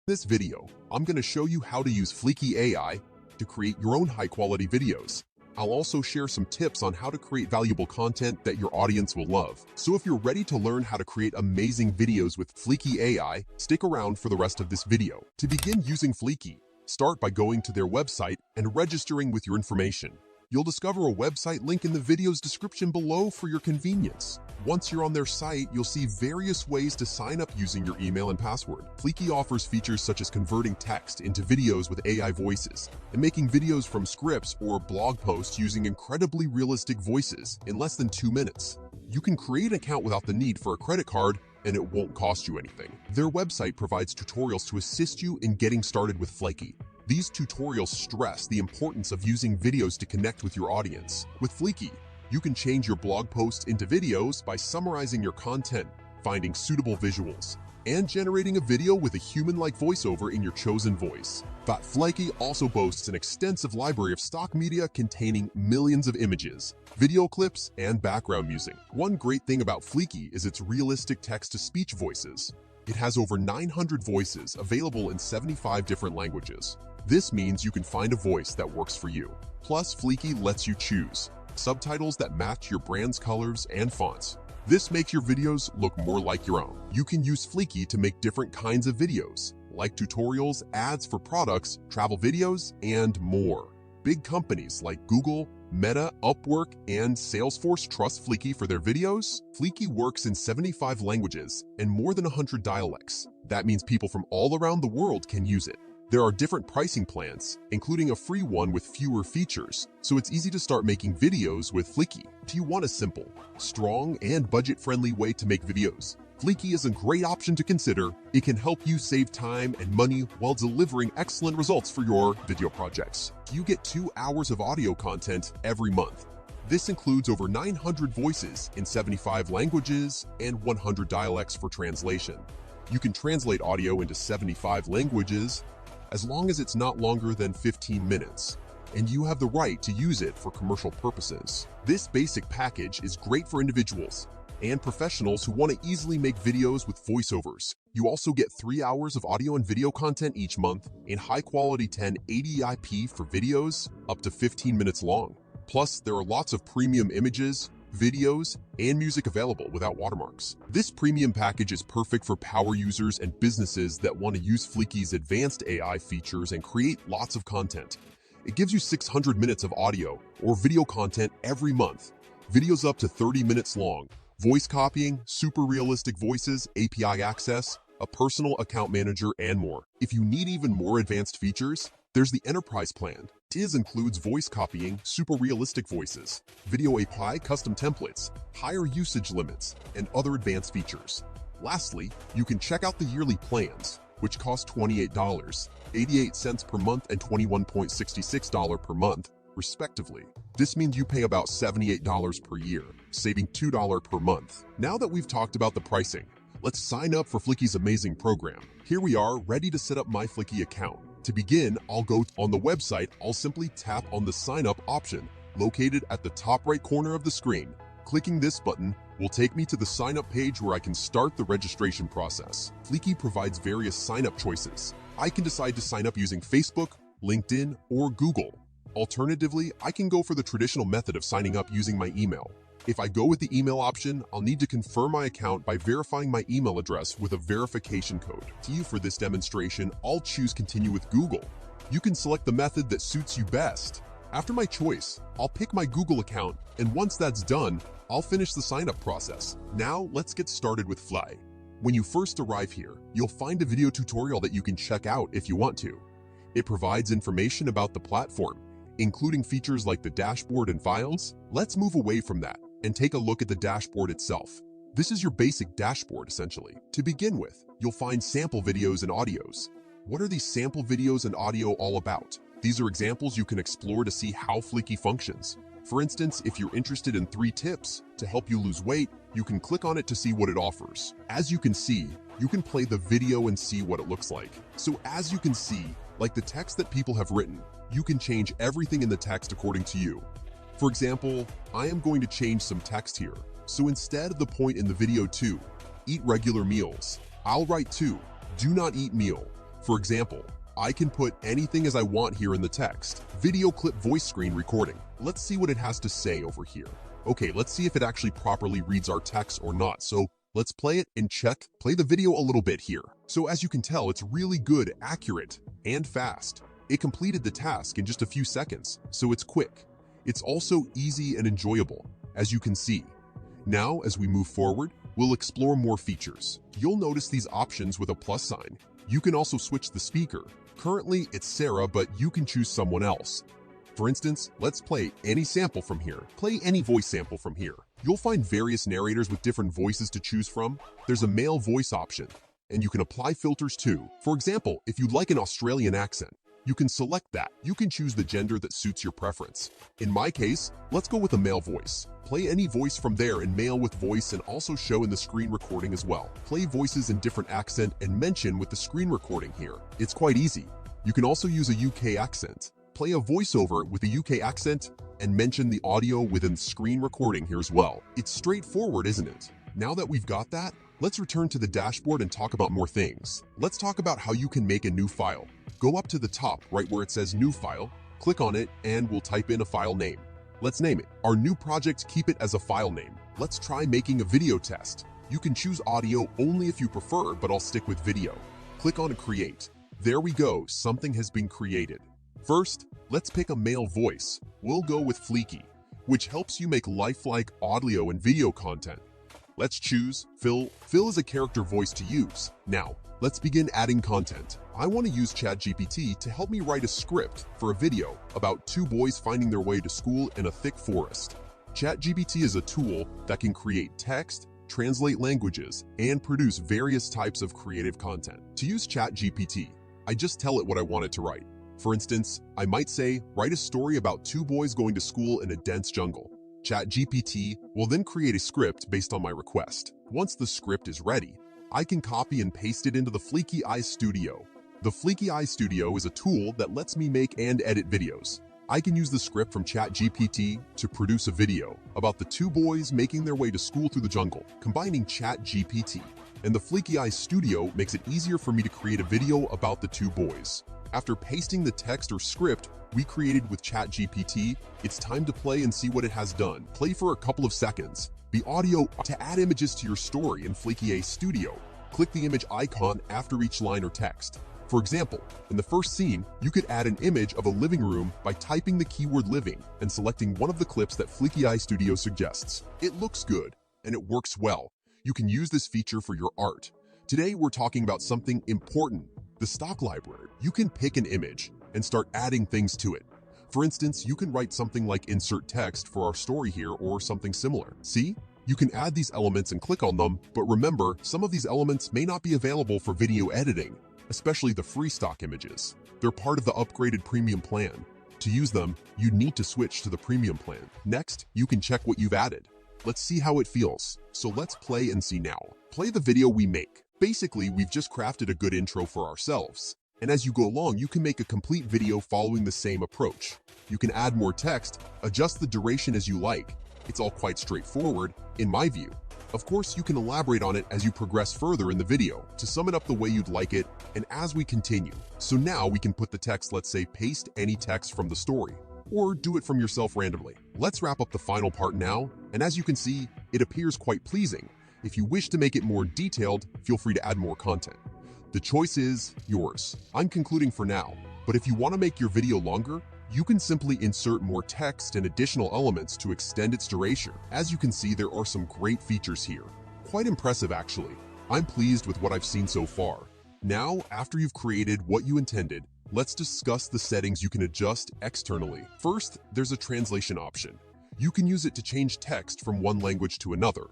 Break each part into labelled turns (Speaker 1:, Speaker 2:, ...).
Speaker 1: In this video, I'm going to show you how to use Fliki.ai to create your own high-quality videos. I'll also share some tips on how to create valuable content that your audience will love. So if you're ready to learn how to create amazing videos with Fliki.ai, stick around for the rest of this video. To begin using Fliki, start by going to their website and registering with your information. You'll discover a website link in the video's description below for your convenience. Once you're on their site, you'll see various ways to sign up using your email and password. Fliki offers features such as converting text into videos with AI voices and making videos from scripts or blog posts using incredibly realistic voices in less than 2 minutes. You can create an account without the need for a credit card, and it won't cost you anything. Their website provides tutorials to assist you in getting started with Fliki. These tutorials stress the importance of using videos to connect with your audience. With Fliki, you can change your blog posts into videos by summarizing your content, finding suitable visuals, and generating a video with a human-like voiceover in your chosen voice. But Fliki also boasts an extensive library of stock media containing millions of images, video clips, and background music. One great thing about Fliki is its realistic text-to-speech voices. It has over 900 voices available in 75 different languages. This means you can find a voice that works for you. Plus, Fliki lets you choose subtitles that match your brand's colors and fonts. This makes your videos look more like your own. You can use Fliki to make different kinds of videos, like tutorials, ads for products, travel videos, and more. Big companies like Google, Meta, Upwork, and Salesforce trust Fliki for their videos. Fliki works in 75 languages and more than 100 dialects. That means people from all around the world can use it. There are different pricing plans, including a free one with fewer features, so it's easy to start making videos with Fliki. Do you want a simple, strong, and budget-friendly way to make videos? Fliki is a great option to consider. It can help you save time and money while delivering excellent results for your video projects. You get 2 hours of audio content every month. This includes over 900 voices in 75 languages and 100 dialects for translation. You can translate audio into 75 languages as long as it's not longer than 15 minutes, and you have the right to use it for commercial purposes. This basic package is great for individuals and professionals who want to easily make videos with voiceovers. You also get 3 hours of audio and video content each month and high-quality 1080p for videos up to 15 minutes long. Plus, there are lots of premium images, videos, and music available without watermarks. This premium package is perfect for power users and businesses that want to use Fliki's advanced AI features and create lots of content. It gives you 600 minutes of audio or video content every month, videos up to 30 minutes long, voice copying, super realistic voices, API access, a personal account manager, and more. If you need even more advanced features, there's the Enterprise plan. This includes voice copying, super realistic voices, video API custom templates, higher usage limits, and other advanced features. Lastly, you can check out the yearly plans, which cost $28.88 per month and $21.66 per month, respectively. This means you pay about $78 per year, saving $2 per month. Now that we've talked about the pricing, let's sign up for Fliki's amazing program. Here we are, ready to set up my Fliki account. To begin, I'll go on the website. I'll simply tap on the sign up option located at the top right corner of the screen. Clicking this button will take me to the sign up page where I can start the registration process. Fliki provides various sign up choices. I can decide to sign up using Facebook, LinkedIn, or Google. Alternatively, I can go for the traditional method of signing up using my email. If I go with the email option, I'll need to confirm my account by verifying my email address with a verification code. For this demonstration, I'll choose Continue with Google. You can select the method that suits you best. After my choice, I'll pick my Google account, and once that's done, I'll finish the sign-up process. Now, let's get started with Fly. When you first arrive here, you'll find a video tutorial that you can check out if you want to. It provides information about the platform, including features like the dashboard and files. Let's move away from that and take a look at the dashboard itself. This is your basic dashboard, essentially. To begin with, you'll find sample videos and audios. What are these sample videos and audio all about? These are examples you can explore to see how Fliki functions. For instance, if you're interested in 3 tips to help you lose weight, you can click on it to see what it offers. As you can see, you can play the video and see what it looks like. So as you can see, like the text that people have written, you can change everything in the text according to you. For example, I am going to change some text here. So instead of the point in the video 2, eat regular meals, I'll write 2, do not eat meal. For example, I can put anything as I want here in the text. Video clip voice screen recording. Let's see what it has to say over here. Okay, let's see if it actually properly reads our text or not. So let's play it and play the video a little bit here. So as you can tell, it's really good, accurate, and fast. It completed the task in just a few seconds, so it's quick. It's also easy and enjoyable, as you can see. Now, as we move forward, we'll explore more features. You'll notice these options with a plus sign. You can also switch the speaker. Currently, it's Sarah, but you can choose someone else. For instance, let's play any sample from here. Play any voice sample from here. You'll find various narrators with different voices to choose from. There's a male voice option, and you can apply filters too. For example, if you'd like an Australian accent, you can select that. You can choose the gender that suits your preference. In my case, let's go with a male voice. Play any voice from there in male with voice and also show in the screen recording as well. Play voices in different accent and mention with the screen recording here. It's quite easy. You can also use a UK accent. Play a voiceover with a UK accent and mention the audio within screen recording here as well. It's straightforward, isn't it? Now that we've got that, let's return to the dashboard and talk about more things. Let's talk about how you can make a new file. Go up to the top right where it says New File, click on it, and we'll type in a file name. Let's name it. Our new project, keep it as a file name. Let's try making a video test. You can choose audio only if you prefer, but I'll stick with video. Click on Create. There we go, something has been created. First, let's pick a male voice. We'll go with Fliki, which helps you make lifelike audio and video content. Let's choose Phil. Phil is a character voice to use. Now, let's begin adding content. I want to use ChatGPT to help me write a script for a video about two boys finding their way to school in a thick forest. ChatGPT is a tool that can create text, translate languages, and produce various types of creative content. To use ChatGPT, I just tell it what I want it to write. For instance, I might say, write a story about two boys going to school in a dense jungle. ChatGPT will then create a script based on my request. Once the script is ready, I can copy and paste it into the Fliki.ai Studio. The Fliki.ai Studio is a tool that lets me make and edit videos. I can use the script from ChatGPT to produce a video about the two boys making their way to school through the jungle. Combining ChatGPT and the Fliki.ai Studio makes it easier for me to create a video about the two boys. After pasting the text or script we created with ChatGPT, it's time to play and see what it has done. Play for a couple of seconds. The audio to add images to your story in Fliki.ai Studio. Click the image icon after each line or text. For example, in the first scene, you could add an image of a living room by typing the keyword living and selecting one of the clips that Fliki.ai Studio suggests. It looks good, and it works well. You can use this feature for your art. Today, we're talking about something important, the stock library. You can pick an image and start adding things to it. For instance, you can write something like insert text for our story here or something similar. See? You can add these elements and click on them, but remember, some of these elements may not be available for video editing, especially the free stock images. They're part of the upgraded premium plan. To use them, you need to switch to the premium plan. Next, you can check what you've added. Let's see how it feels. So let's play and see now. Play the video we make. Basically, we've just crafted a good intro for ourselves. And as you go along, you can make a complete video following the same approach. You can add more text, adjust the duration as you like. It's all quite straightforward, in my view. Of course, you can elaborate on it as you progress further in the video to sum it up the way you'd like it, and as we continue. So now we can put the text, let's say, paste any text from the story, or do it from yourself randomly. Let's wrap up the final part now, and as you can see, it appears quite pleasing. If you wish to make it more detailed, feel free to add more content. The choice is yours. I'm concluding for now, but if you want to make your video longer, you can simply insert more text and additional elements to extend its duration. As you can see, there are some great features here. Quite impressive, actually. I'm pleased with what I've seen so far. Now, after you've created what you intended, let's discuss the settings you can adjust externally. First, there's a translation option. You can use it to change text from one language to another.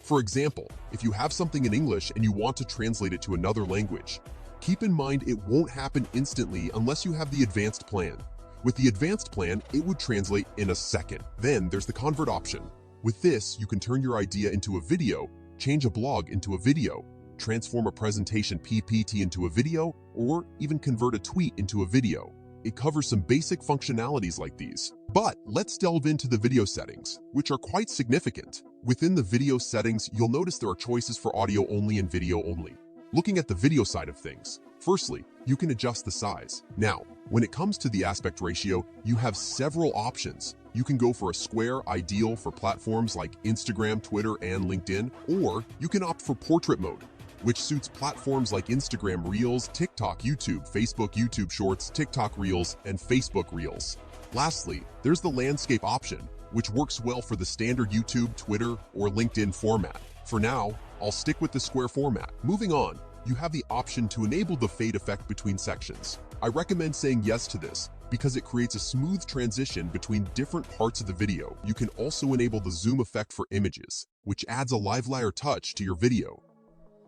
Speaker 1: For example, if you have something in English and you want to translate it to another language, keep in mind it won't happen instantly unless you have the advanced plan. With the advanced plan, it would translate in a second. Then there's the convert option. With this, you can turn your idea into a video, change a blog into a video, transform a presentation PPT into a video, or even convert a tweet into a video. It covers some basic functionalities like these. But let's delve into the video settings, which are quite significant. Within the video settings, you'll notice there are choices for audio only and video only. Looking at the video side of things, Firstly, you can adjust the size. Now, when it comes to the aspect ratio, you have several options. You can go for a square, ideal for platforms like Instagram, Twitter, and LinkedIn, or you can opt for portrait mode, which suits platforms like Instagram Reels, TikTok, YouTube, Facebook YouTube Shorts, TikTok Reels, and Facebook Reels. Lastly, there's the landscape option, which works well for the standard YouTube, Twitter, or LinkedIn format. For now, I'll stick with the square format. Moving on, you have the option to enable the fade effect between sections. I recommend saying yes to this because it creates a smooth transition between different parts of the video. You can also enable the zoom effect for images, which adds a livelier touch to your video.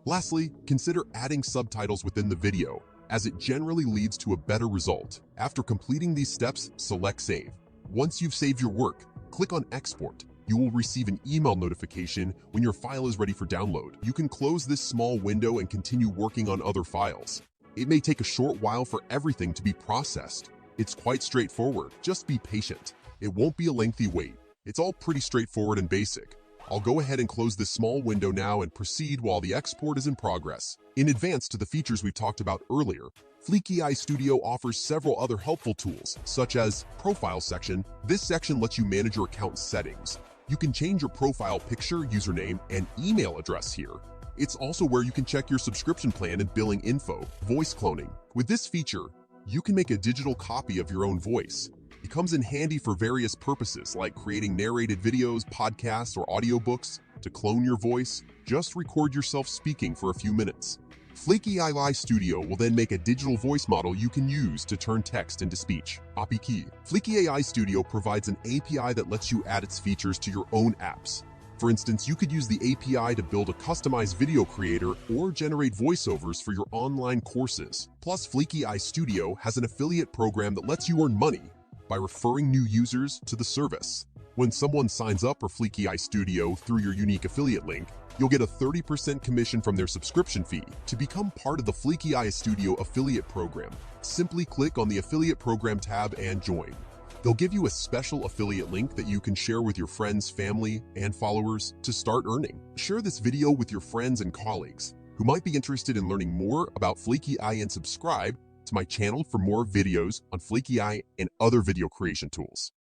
Speaker 1: Lastly, consider adding subtitles within the video, as it generally leads to a better result. After completing these steps, select Save. Once you've saved your work, click on Export. You will receive an email notification when your file is ready for download. You can close this small window and continue working on other files. It may take a short while for everything to be processed. It's quite straightforward. Just be patient. It won't be a lengthy wait. It's all pretty straightforward and basic. I'll go ahead and close this small window now and proceed while the export is in progress. In advance to the features we've talked about earlier, Fliki.ai Studio offers several other helpful tools, such as Profile section. This section lets you manage your account settings. You can change your profile picture, username, and email address here. It's also where you can check your subscription plan and billing info. Voice cloning. With this feature, you can make a digital copy of your own voice. It comes in handy for various purposes like creating narrated videos, podcasts, or audiobooks. To clone your voice, just record yourself speaking for a few minutes. Fliki.ai Studio will then make a digital voice model you can use to turn text into speech. API key. Fliki.ai Studio provides an API that lets you add its features to your own apps. For instance, you could use the API to build a customized video creator or generate voiceovers for your online courses. Plus, Fliki.ai Studio has an affiliate program that lets you earn money by referring new users to the service. When someone signs up for Fliki.ai Studio through your unique affiliate link, you'll get a 30% commission from their subscription fee. To become part of the Fliki.ai Studio affiliate program, simply click on the affiliate program tab and join. They'll give you a special affiliate link that you can share with your friends, family, and followers to start earning. Share this video with your friends and colleagues who might be interested in learning more about Fliki.ai and subscribe to my channel for more videos on Fliki.ai and other video creation tools.